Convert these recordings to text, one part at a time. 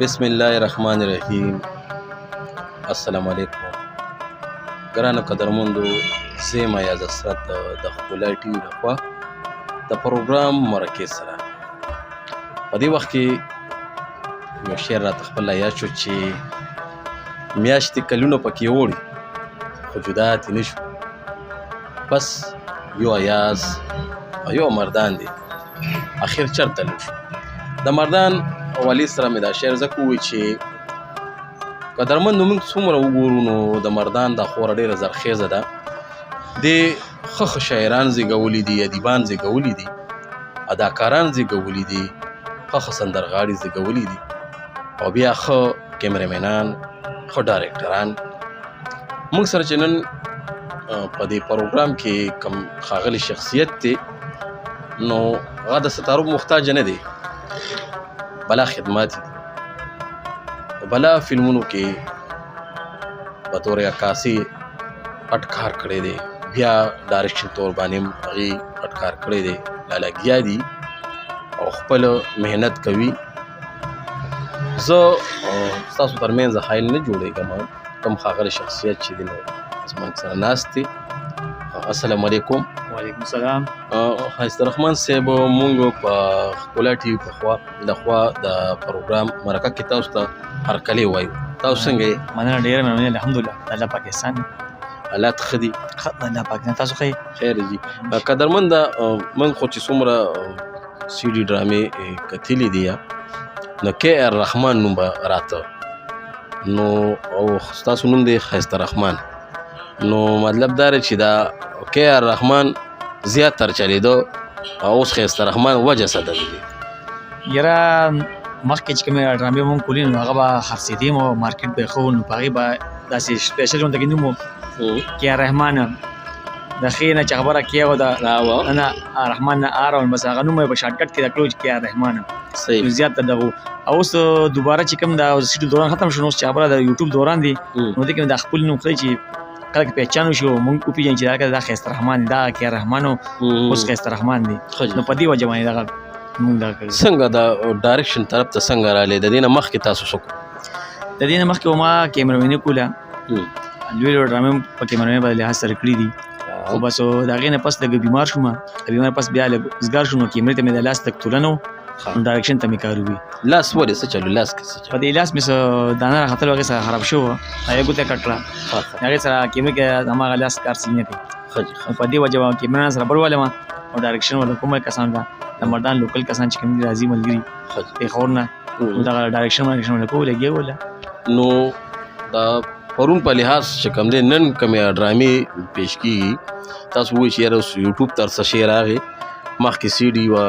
بسم الله الرحمن الرحیم. السلام علیکم ګرانو قدرمندو، زه یم ایاز اسرت د ښکلا ټي وي لخوا د پروګرام مرکز سره. په دې وخت کې یو شعر راته خپل یاد شو چې میاشتې کلونه پکې وړي خو جدا ترې نه شو، بس یو ایاز او یو مردان دی اخر چرته لږ شو. د مردان والي سره مې دا شعر ځکه ووایي چې قدرمندو موږ څومره وګورو نو د مردان دا خوره ډېره زرخیزه ده. دې ښه شاعران زیږولي دي، ادیبان زیږولي دي، اداکاران زیږولي دي، ښه سندرغاړي زیږولي دي، او بیا ښه کیمرامینان، ښه ډایرکټران. موږ سره چې نن په دې پروګرام کې کوم ښاغلی شخصیت دی نو هغه د ستارو محتاج نه دی، بلا خدمات دي. بلا فلمونو کې په طور عکاسي پټ کار کړی دی، بیا ډایرکشن طور باندې هم هغې پټ کار کړی دی، لګیا دي او خپل محنت کوي. زه ستاسو ترمنځ حایل نه جوړېږم، کوم ښاغلی شخصیت چې دی نو زموږ سره ناست دی. السلام علیکم. وعلیکم السلام. ښایسته رحمان صاحب، مونږ په ښکلا ټي وي لخوا د پروګرام مرکه کې تاسو ته هرکلی وایو. تاسو څنګه یې؟ مننه، ډېره مننه، الحمدلله. الله پاکستان حالات ښه دي؟ الله پاکستان. تاسو ښه یې؟ خیر دي. قدرمنده، موږ خو چې څومره سی ډي ډرامې کتلي دي نو کې آر رحمان نوم به راته نو او ستاسو نوم دی ښایسته رحمان، نو مطلب دا دی چې دا کې آر رحمان زیات تر چلېدو او اوس ښایسته رحمان وجه څه ده؟ یاره مخکې چې کومې ډرامې مونږ کولې نو هغه به خرڅېدې مو مارکیټ به یې ښه و، نو په هغې به داسې سپیشل غونته کې نوم و کې آر رحمان، د ښې نه چې خبره کې و د نه رحمان نه آر او بس هغه نوم یې په شارټکټ کې راکړو چې کې آر رحمان. صحیح. زیات تر دغه اوس دوباره چې کوم دا سیټو دوران ختم شو نو اوس چې خبره د یوټیوب دوران دی نو دې کې د خپل نوم خپل چې خلک پہچان وشي مونږ وپېژنو چې دا ښایسته رحمان دی، دا کې آر رحمان او اوس ښایسته رحمان دی. نو په دې وجه باندې دغه مونږ دا کړي. څنګه د ډایرکشن طرف ته څنګه راغلی؟ د دې نه مخکې تاسو څه کوئ؟ د دې نه مخکې ما کیمرامیني کوله، لوی لوی ډرامې په کیمرامین باندې لحاظ سره کړي دي، خو بس د هغې نه پس لږ بیمار شوم، بیمار پس بیا لږ وزګار شوم نو کیمرې ته مې د لاس تک توله نه و، ډایرکشن ته مې کار وي. لاس ولې څه چلو؟ لاس کې څه چلو؟ په دې لاس مې څه دانه راختلو، هغې سره خراب شو، هغې ګوته کټ کړه، هغې سره کیمرې کې هماغه لاس کار صحیح نه کوي. په دې وجه کیمران سره بل والم او ډایرکشن والا کومه کسان ده د مردان لوکل کسان چې کوم دي راځي ملګري پېښور نه دغه ډایرکشن والا کوو لګیا وله. نو دا پرون په لحاظ چې کوم دی نن کومې ډرامې پیش کېږي تاسو وایئ چې یاره اوس یوټیوب ته څه شی راغی، مخکې سی ډي وه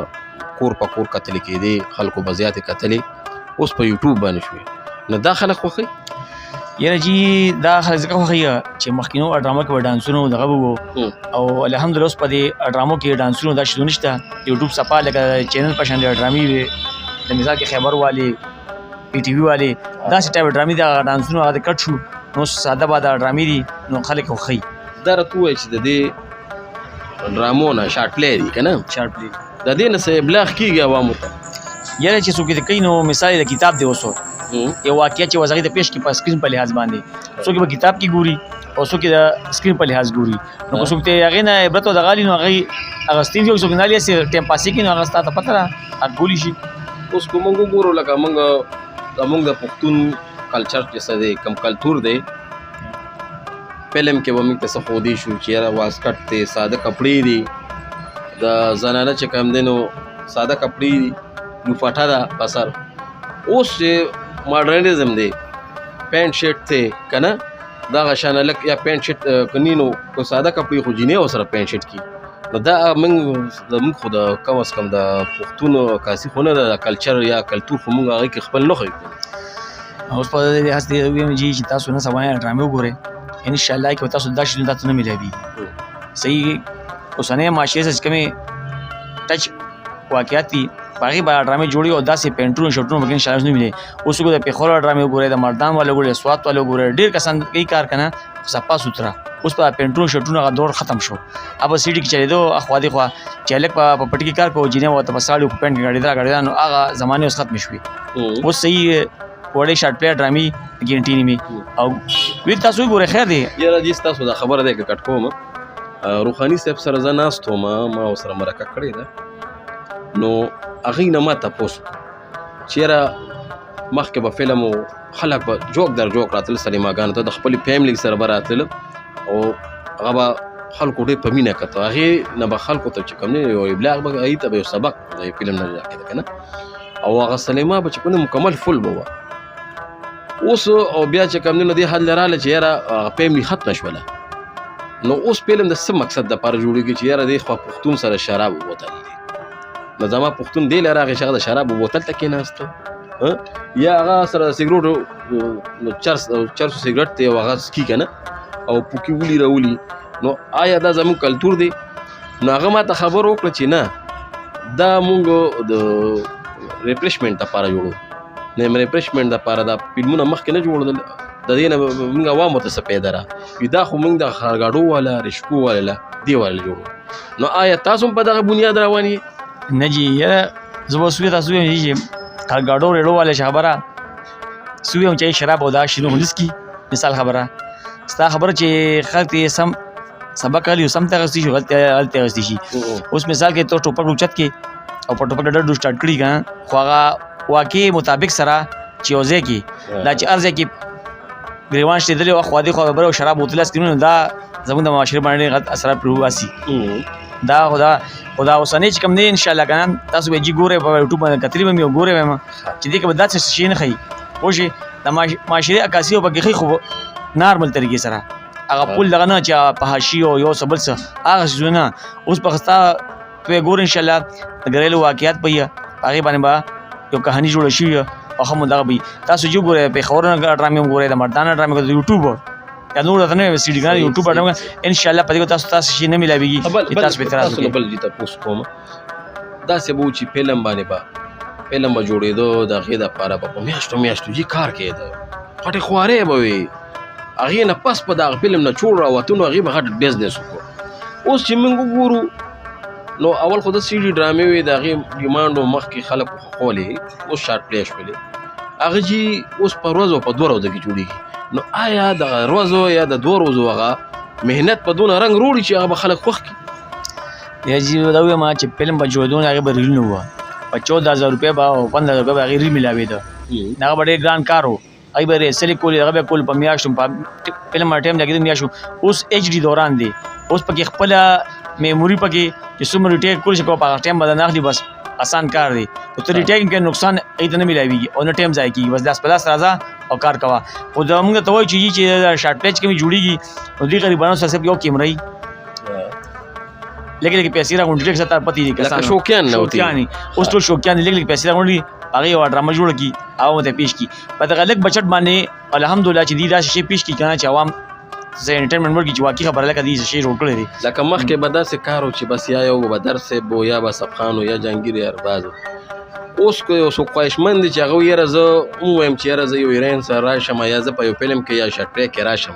کور په کور کتلې کېدې، خلکو به زیاتې کتلې، اوس په یوټیوب باندې شوې. نو دا خلک خوښوي؟ یاره جي دا خلک ځکه خوښوي چې مخکینو ډرامو کې به ډانسونه دغه به وو او الحمدلله اوس په دې ډرامو کې ډانسونه دا شتون نشته. یوټیوب صفحه لکه چینل په شان د ډرامې وي، د مثال کې خیبر والي، پی ټي وي والي، داسې ټایپ ډرامې دي، هغه ډانسونه هغه کټ شو نو ساده باده ډرامې دي نو خلک خوښوي. دا راته ووایه چې د دې ډرامو نه شارټ پلی دي که نه؟ شارټ پلی د دې نه څه ابلاغ کېږي عوامو ته؟ یاره چې څوک یې کوي نو مثال د کتاب دی، اوس یو واقعه چې وضعیت پیش کې په سکرین په لحاظ باندې څوک به کتاب کې ګوري او څوک د سکرین په لحاظ ګوري، نو که څوک ته هغې نه عبرت او دغه لي نو هغې اخیستي دي، څوک نه لي هسې ټایم پاسې کوي نو هغه ستا ته پته ده هغه ګولی شي. اوس که موږ وګورو لکه زموږ د پښتون کلچر چې څه دی، کوم کلتور دی، فلم کې به موږ ته څه ښودی شو چې یاره واسکټ دی، ساده کپړې دي، د زنانه چې کوم دی نو ساده کپړې دي، لوفاټه ده په سر. اوس چې ماډرنیزم دی، پینټ شرټ دی که نه، دغه شانه لږ یا پینټ شرټ کني نو که ساده کپړې خو جینۍ ورسره پینټ شرټ کي، نو دا زموږ خو د کم از کم د پښتون عکاسي خو نه ده، د کلچر یا کلتور خو موږ هغې کې خپل نه ښیو. اوس په دې لحاظ دې ووایم چې تاسو نه سبا ډرامې وګورئ، انشاءالله کې به تاسو دا شیونه تاسو نه میلاویږي. صحیح اوسنۍ معاشرې سره چې کومې ټچ واقعیات دي په هغې به ډرامې جوړي او داسې پینټونو شوټونو به انشاءالله نه ملي. اوس وګورئ د پېښور ډرامې وګورئ، د مردان والا وګورئ، سوات والا وګورئ، ډېر کسان کوي کار که نه صفا سوتره. اوس په پینټونو شوټونو هغه دور ختم شو، اب سی ډي کې چلېدو اخوا دېخوا چې هلک په پټي کې کار کوو، جینۍ ورته په ساړي په پینټ کې ګاډېده نو هغه زمانې اوس ختمې شوې. اوس صحیح وړې شارټ پلی ډرامې ګینټینې مې او وی تاسو وګورئ خیر دی یاره جی ستاسو دا خبره دی که کټ کوم روحاني صاحب سره زه ناست وم ما ورسره مرکه کړې ده نو هغوی نه ما تپوس چې یاره مخکې به فلم و خلک به جوک در جوک راتلل سلیماګانو ته د خپلې فیملي سره به راتلل او هغه به خلکو ډېر په مینه کته هغې نه به خلکو ته چې کوم نه یو ابلاغ به هغوی ته به یو سبق د یو فلم نه راکېده که نه او هغه سلیما به چې کوم مکمل فل به وه اوس او بیا چې کوم نه دې حد له راغله چې یاره هغه فیملي ختمه شوله نو اوس فلم د څه مقصد دپاره جوړېږي چې یاره دې خوا پښتون سره شراب وبوتل دي نو زما پښتون دې له راغی چې هغه د شرابو بوتل ته کېناسته یا هغه سره د سګرټو چرسو سګرټ دی او هغه څکي که نه او پوکي ولي راولي نو آیا دا زموږ کلتور دی نو هغه ما ته خبر وکړه چې نه دا مونږ د ریپریشمنټ دپاره جوړو نه ریپریشمنټ دپاره دا فلمونه مخکې نه جوړېدل د دې نه مونږ عوامو ته څه پیدا را دا خو مونږ د خارګاډو والا رشکو والا دې والا جوړو نو آیا تاسو هم په دغه بنیاد روان یې نه جی یاره زه به سوی تاسو ویم چې خارګاډو ریډو والا چې خبره سوی هم چې شراب او دا شنو هلس کی مثال خبره ستا خبره چې خلک یې سم سبق علي سم ته غوښتي شي غلطي غوښتي شي اوس مثال کې تو ټوپک اوچت کې او په ټوپک ډډ سٹارټ کړی کا خو هغه واقعي مطابق سره چې اوځي کې دا چې ارزه کې ګریوان شته دلی او خو دې خو خبره شراب بوتل اسکرینو دا زموږ د معاشره باندې غلط اثرات پرواسي دا خدا اوسنۍ چې کوم دی ان شاء الله کنه تاسو به جی ګوره په یوټیوب باندې کتلی به مې ګوره وایم چې دې کې به داسې شي نه خي خو شي د معاشره عکاسي او بګخي خو نارمل طریقې سره هغه پول دغه نه چې په حاشیه او یو څه بل څه هغه څه اوس په خستا په ګور ان شاء الله غریلو واقعیت په هغه باندې با یو کہانی جوړ شي او هم دا به تاسو جو ګوره په خورن ډرامې ګوره د مردانه ډرامې کو یوټیوب یا نور ته نه سیډي ګان یوټیوب باندې ان شاء الله په دې تاسو شي نه ملایږي تاسو به تاسو بل دي تاسو کوم دا څه بو چې فلم باندې با فلم به جوړېدو د غې د پاره په میاشتو جی کار کېده پټه خواره به وي هغه نه پس په دا فلم نه جوړ راوته نو هغه به غټ بزنس وکړو اوس چې موږ ګورو نو اول خو د سیډي ډرامې وي د هغه ډیماندو مخکې خلک خولې او شارټ پلی شولې هغه جی اوس په ورځ او په 2 ورځو کې جوړیږي نو آیا د ورځو یا د 2 ورځو هغه مهنت په دون رنگ روړي چې هغه خلک خوښ کی یا جی دا وی ما چې فلم په جوړون هغه به ریل نه و په 14000 روپے با او 15000 روپے هغه ریل ملاوي دا هغه ډېر ګران کارو هغه به رسلي کول هغه به کول په میاشتو په فلم ټایم لګیدو میاشتو اوس ایچ ډی دوران دی اوس پکې خپل میموري پکې چې څومره ټیک کول شي په ټایم بدل نه اخلي بس آسان کار دی او ته ریټیک کې نقصان ایته نه ملایوي او نه ټایم ځای کیږي بس 10 پلاس راځه او کار کوا خو دا موږ ته وایي چې شارټ پیچ کې جوړیږي نو دې غریبانو سره یو کیمرې لګي پیسې راغونډي ټیک ستاره پتی دي کسان شوکیان نه وتی اوس ټول شوکیان لګي پیسې راغونډي هغه یو ډرامه جوړ کی او ته پیش کی په دغه لګ بچت باندې الحمدلله چې دې دا شی پیش کی کنه چې عوام زه انټرټینمنټ ورکی چې واقعي خبره لکه دې شی روټ کړی دی لکه مخکې به داسې کار و چې بس یا یو بدر صاحب یا به صفخانو یا جهانګیر ارباز اوس کو یو څوک خواهشمند دی چې هغه یاره زه ووایم چې یاره زه یو هیروین سره راشم یا زه په یو فلم کې یا شارټ پلی کې راشم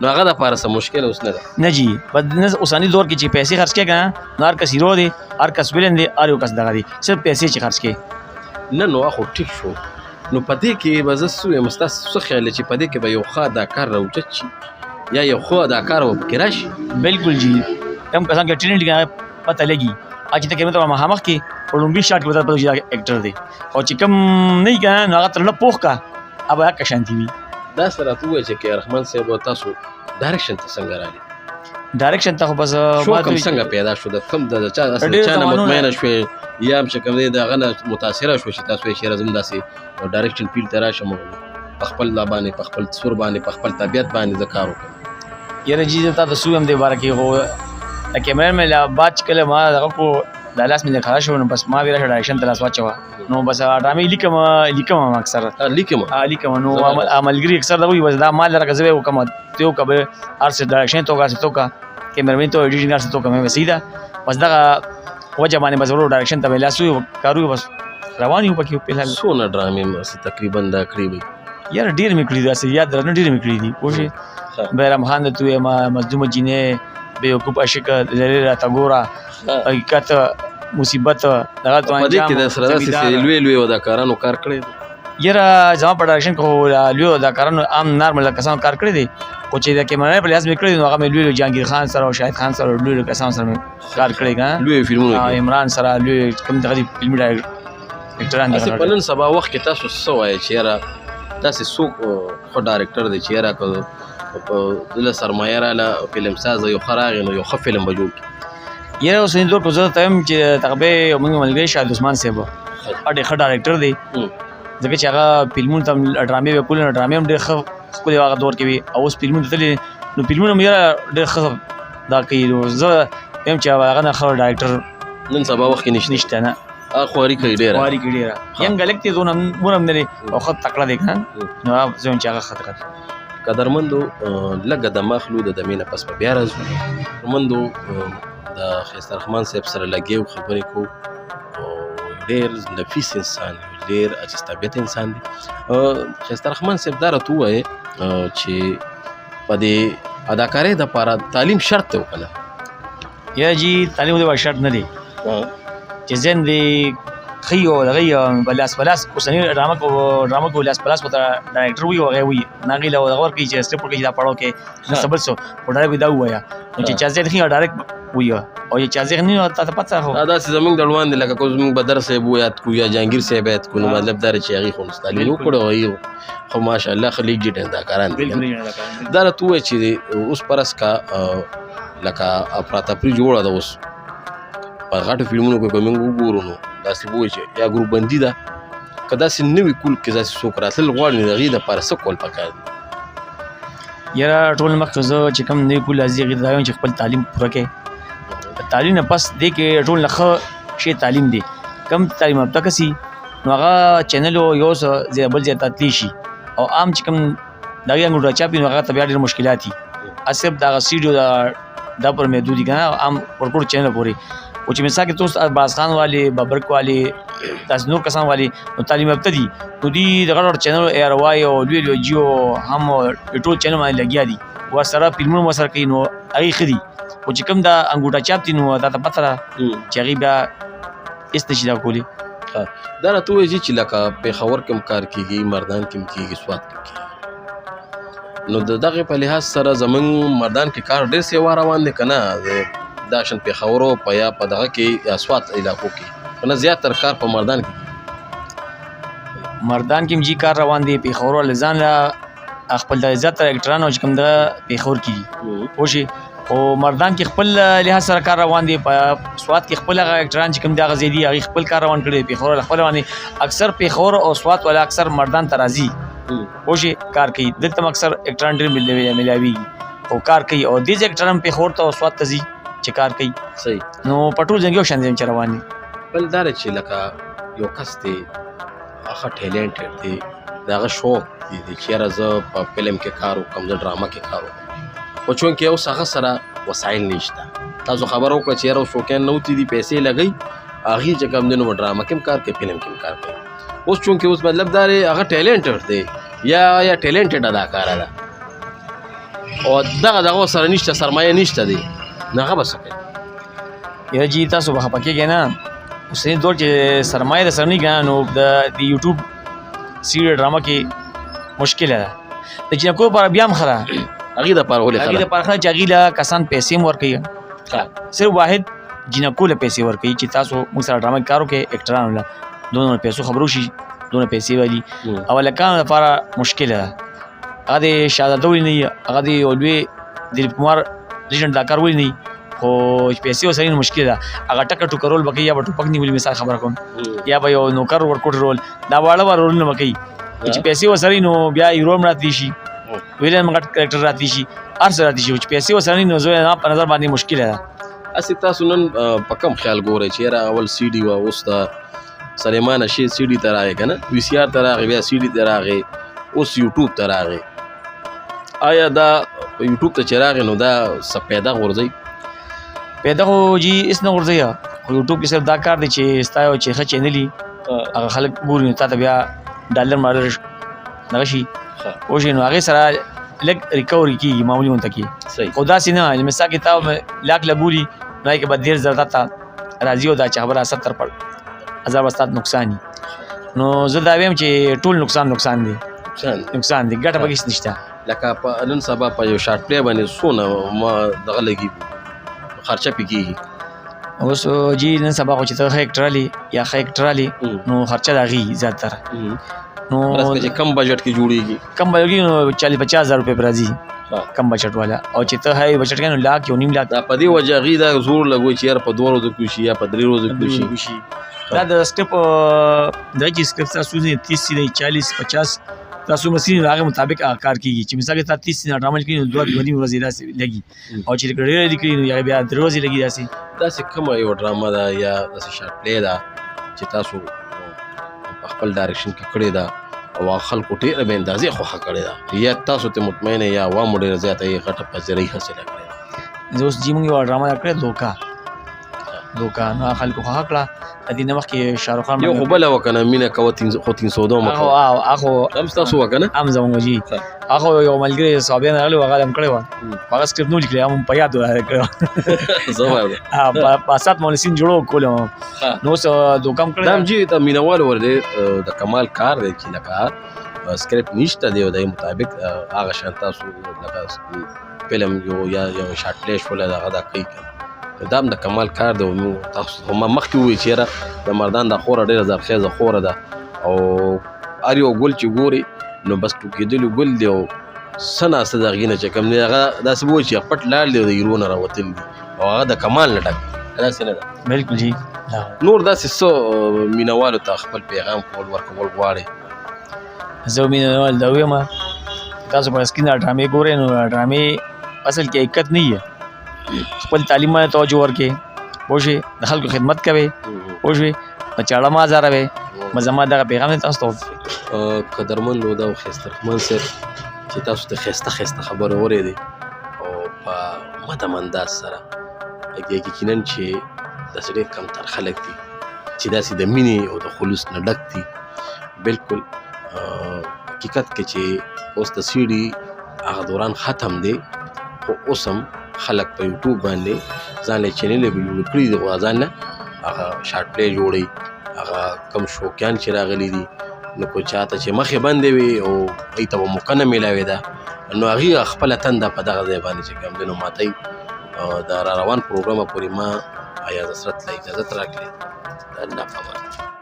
نو هغه دپاره څه مشکل اوس نه ده نه جی اوساني دور کې چې پیسې خرڅ کړې که نو هر کس هیرو دی هر کس ویلن دی هر یو کس دغه دی صرف پیسې چې خرڅ کړې نه نو خو ټیک شو نو په دې کې به زه څه وایم ستاسو څه خیال دی چې په دې کې به یو ښه اداکار راوچت شي یا یو ښه اداکار پکې راشي بالکل جی کم کسان کې ټرینډ کې پته لګي چې ته کېمه مخامخ کې په لومبي شاټ کې بدل پدې اکټر دی او چې کم نه یې کنه نو هغه تر نه پوښ کا اب هغه شانتي وي دا سره ته وایې چې رحمان صاحب تاسو ډایرکشن ته څنګه راغلی ډایرکشن ته خو بس ما ته څنګه پیدا شو د کوم د چا نه مطمئنه شوې یا هم چې کوم دی دغه نه متاثره شو چې تاسو یې شعر زم داسې ډایرکشن فیلډ ته راشم په خپل لا باندې په خپل سور باندې په خپل طبیعت باندې زه کار وکړم یاره جی ته تاسو هم دې باره کې هو کیمرې مې لا بات کله ما دغه کو د لاس مې خلاص شو نو بس ما ویل ډایرکشن ته لاس واچوا نو بس ډرامې لیکم اکثر لیکم نو عملګری اکثر دا وي بس دا مال راکزه وکم ته کبه ارس ډایرکشن تو کا کیمرمن ته ایډیټینګ ارس تو کومه وسیدا بس دا وجه باندې بس ورو ډایرکشن ته لاس کارو بس روان یو پکې په حال سونه ډرامې تقریبا دا کړی وي یار ډیر مې کړی دا سي یاد درنه ډیر مې کړی دي پوښي بیرم خان ته ما مظلوم جینې بیوقوف عاشق لری را تګورا حقیقت مصیبت دغه تو انجام په دې کې د سره داسې لوی اداکارانو کار کړی یاره زما په ډایرکشن کې خو لوی اداکارانو عام نارمل کسانو کار کړی دی خو چې د کیمرې په لحاظ مې کړی نو هغه مې لوی جهانګیر خان سره او شاهد خان سره لوی کسانو سره مې کار کړی ګا لوی فلمونه کې عمران سره لوی کوم دغه فلمي ډایرکټران دي په نن سبا وخت کې تاسو څه وایي چې یاره داسې څوک خو ډایرکټر دی چې یاره که له سرمایه راله فلم ساز یو ښه راغی نو یو ښه فلم به جوړ کړي یاره اوسني دور کې زه ته وایم چې تقریبا موږ ملګری شاهد عثمان صاحب ډېر ښه ډایرکټر دی ځکه چې هغه فلمونو ته ډرامې به کولې نو ډرامې هم ډېر ښه ښکلې هغه دور کې وي او اوس فلمونو ته تللي نو فلمونه هم یاره ډېر ښه دا کوي نو زه وایم چې هغه نه ښه ډایرکټر نن سبا وخت کې نشته نه خواري کوي ډېره خواري کوي ډېره ینګ هلک دی دونه عمر هم نه دی او ښه تکړه دی که نه نو هغه زه وایم چې هغه ښه تکړه دی قدرمندو لږه دمه اخلو د دمې نه پس به بیا راځو قدرمندو د ښایسته رحمان صاحب سره لګیو خبرې کوو ډېر نفیس انسان دی ډېر عجیز طبیعت انسان دی ښایسته رحمان صاحب دا راته ووایې چې په دې اداکارۍ دپاره تعلیم شرط دی که نه یا جی تعلیم د شرط نه دی چې ذهن دې ښي او دغه بلاس اوسني ډرامه کو لاس پلاس ورته ډایرکټر وي او هغه وي هغې له دغه ورکوي چې سکرپټ ورکوي چې دا پړاو کې نه سبل څه خو ډایرکټ دا ووایه نو چې چا ذهن ښي ډایرکټ وي او چې چا ذهن نه تا ته پته خو داسې زموږ د ړوند دی لکه کو زموږ بدر صاحب ویاد کو یا جهانګیر صاحب یاد کو نو مطلب دا چې هغې خو تعلیم وکړو هغې خو ماشاءالله ښه لیجیټ اداکاران دي دا راته ووایه چې اوس پرس کا لکه افراتفري جوړه ده اوس په غټو فلمونو کې که موږ وګورو نو داسې به وایي چې یا ګروپ بندي ده که داسې نوي کول کې داسې څوک راتلل غواړي نو د هغې دپاره څه کول پکار دي یاره ټول مخکې زه چې کوم نوي کول راځي هغې ته دا وایم چې خپل تعلیم پوره کړې د تعلیم نه پس دې کې ټول نه ښه شی تعلیم دی کم تعلیم یافته کسي نو هغه چینل یو څه بل ځای ته تللی شي او عام چې کوم د هغې انګوټه چاپ وي نو هغه ته بیا ډېر مشکلات دي صرف د هغه سیډیو دا پر محدود دي که نه عام ورکوټ چینل پورې او چې مثال کې توس عباس خان والی بابرک والی داسې نور کسان والی نو تعلیم یافته دي نو دوی د غټ چینل ایر واي او لوی لوی جیو هم ټول چینل باندې لګیا دي ورسره فلمونه ورسره کوي نو هغې ښه دي خو چې کوم دا انګوټه چاپ دي نو تا ته پته ده چې هغې بیا هېڅ نشي دا کولی دا راته ووایي چې لکه پېښور کې هم کار کېږي مردان کې هم کېږي سوات کې کېږي نو د دغې په لحاظ سره زموږ مردان کې کار ډېر سیوا روان دی که نه دا شان پېښورو په یا په دغه کې یا سوات علاقو کې که نه زیاتر کار په مردان کې مردان کې هم جي کار روان دی پېښور والے ځان له خپل د زیاتره اکټران او چې کوم دغه پېښور کې دي پوه شې خو مردان کې خپل لحاظ سره کار روان دی په سوات کې خپل هغه اکټران چې کوم دغه ځای دي هغې خپل کار روان کړی دی پېښور والا خپل باندې اکثر پېښور او سوات والا اکثر مردان ته راځي پوه شې کار کوي دلته هم اکثر اکټران ډېر ملاویږي او کار کوي او دې ځای اکټران هم پېښور ته او سوات ته ځي چې کار کوي صحیح نو په ټول ځای کې یو شان دي چې روان دي بل دا چې لکه یو کس دی هغه ټیلنټډ دی د هغه شوق دی چې یاره زه په فلم کې کار وکړم زه ډرامه کې کار وکړم خو چونکې اوس هغه سره وسایل نشته تاسو خبره وکړه چې یاره اوس شوقیان نه وتي دي پیسې لګوي هغې چې کوم دی نو ډرامه کې هم کار کوي فلم کې هم کار کوي اوس چونکې اوس مطلب دا دی هغه ټیلنټډ دی یا ټیلنټډ اداکاره ده او دغه سره نشته سرمایه نشته دی نو هغه به څه کوي یا جی تاسو به خفه کېږئ نه اوسني دور چې سرمایه د سره نه که نو د یوټیوب سیریل ډرامه کې مشکله ده د جنکو لپاره بیا هم ښه ده هغې دپاره ولې ښه ده هغې دپاره ښه چې هغې له کسان پیسې هم ورکوي صرف واحد جنکو له پیسې ورکوي چې تاسو موږ سره ډرامه کې کار وکړئ اکټرانو له دونه پیسو خبرو شي دونه پیسې والي او هلکانو لپاره مشکله ده هغه د شهزاده ولې نه وي هغه د یو لوی دلیپ کمار لیجنډ اداکار ولې نه وي خو پیسې ورسره نه مشکل ده هغه ټکه ټوکه رول به کوي یا به ټوپک نیولي مثال خبره کوم یا به یو نوکر ورکوټ رول دا واړه واړه رولونه به کوي چې پیسې ورسره نو بیا هیرو هم راتلی شي ویلن غټ کرکټر راتلی شي هر څه راتلی شي چې پیسې ورسره نو زه په نظر باندې مشکله ده هسې تاسو نن په کم خیال ګورئ چې یاره اول سی ډي وه اوس د سلیمان شي سی ډي ته راغی که نه وي سی آر ته راغی بیا سی ډي ته راغی اوس یوټیوب ته راغی آیا دا یوټیوب ته چې راغی نو دا څه پیدا غورځوي پیدا خو جی هېڅ نه غورځوي خو یوټیوب کې صرف دا کار دی چې ستا یو چې ښه چینل وي هغه خلک ګوري نو تا ته بیا ډالر مالر دغه شي پوه شي نو هغې سره لږ ریکوري کېږي معمولي غونته کېږي خو داسې نه مثال کې تا لاک لګولي نو هغې کې به 10,000 تا ته راځي او دا چې خبره 70,000 به ستا نقصان وي نو زه دا وایم چې ټول نقصان دی نقصان دی. ګټه پکې هېڅ نشته. لکه په نن سبا په یو شارټ پلی باندې څونه ما دغه لګي خرچه پې کېږي. اوس جی نن سبا خو چې ته ښه ایکټر الې یا ښه ایکټر الې نو خرچه د هغې زیاتره نو چې کم بجټ کې جوړېږي کم به کېږي نو 40-50 هزار روپۍ به راځي کم بجټ والا. او چې ته هاي بجټ کوې نو لاک 1.5 لاک. دا په دې وجه هغې دا زور لګوي چې یار په 2 ورځو کې وشي یا په 3 ورځو کې وشي. دا د سټپ دا چې سټپ تاسو 30 دی 40-50 تاسو مسین هغه مطابق کار کیږي. چې مثال کې تاسو 30 ډرامه لیکئ نو 2 ورځې داسې لګي او چې ډېر لیکئ نو یا بیا 3 ورځې لګي. داسې کومه یو ډرامه ده یا داسې شارټ پلی ده چې تاسو په خپل ډایرکشن کې کړې ده او هغه خلکو ډېره بې اندازې خوښه کړې ده یا تاسو ته مطمئن یا عوامو ډېره زیاته یې غټه پذیرۍ حاصله کړې ده؟ زه اوس جی موږ یوه ډرامه کړې دوکا نو خلکو خوښه کړه. د دې نه مخکې شاهرخ خان یو خو بله وه که نه مینه کوه خو 302 مه کوه هم ستاسو وه که نه؟ هم زمونږ جي هغه یو ملګري صحابیان راغلي وو هغه هم کړې وه هغه سکرپټ نو لیکلی هم په یاد کړی زبر په سات مو سین جوړو کولو نو اوس دوکا هم کړی دا هم جي ته مینهوالو ورته د کمال کار دی چې لکه سکرپټ نشته دی او د مطابق هغه شان تاسو لکه فلم یا شارټ پلی شوله دغه دا کوي دا هم د کمال کار دی. تاسو خو ما مخکې ووایي چې یاره د مردان دا خوره ډېره زرخیزه خوره ده او هر یو ګل چې ګوري نو بس ټوکېدلي ګل دی او څه ناسته د هغې نه چې کوم دی هغه داسې به وایي چې پټ لاړ دی او د هیرو نه راوتلی دي او هغه د کمال نه ډک داسې نه ده. بلکل جی. نور داسې څه مینهوالو ته خپل پیغام ورکول غواړئ؟ زه مینهوال دا وایم تاسو په سکرین دا ډرامې ګورئ نو ډرامې اصل کې حقیقت نه وي. خپل تعلیم باندې توجه ورکړئ پوه شوې د خلکو خدمت کوئ پوه شوې په چاړه مه ازاروئ. زما دغه پیغام دی تاسو ته. قدرمندو دا خیسته رحمان صاحب چې تاسو ته ښایسته خبرې اورېدې او په مدم انداز سره یقینا چې داسې ډېر کمتر خلک دي چې داسې د مینې او د خلوص نه ډک دي. بلکل حقیقت کې چې اوس د سیډي هغه دوران ختم دی خو اوس هم خلک په یوټیوب باندې ځان له چینلې به جوړ کړي دي خو ځان له هغه شارټ پلی جوړوي هغه کم شوقیان چې راغلي دي نو کو چاته چې مخې بندې وي او هغوی ته به موقع نه میلاوې ده نو هغې خپله تنده په دغه ځای باندې چې کوم دی نو ماته د را روان پروګرامه پورې ما ایاز حسرت له اجازت راکړې. د الله په امان.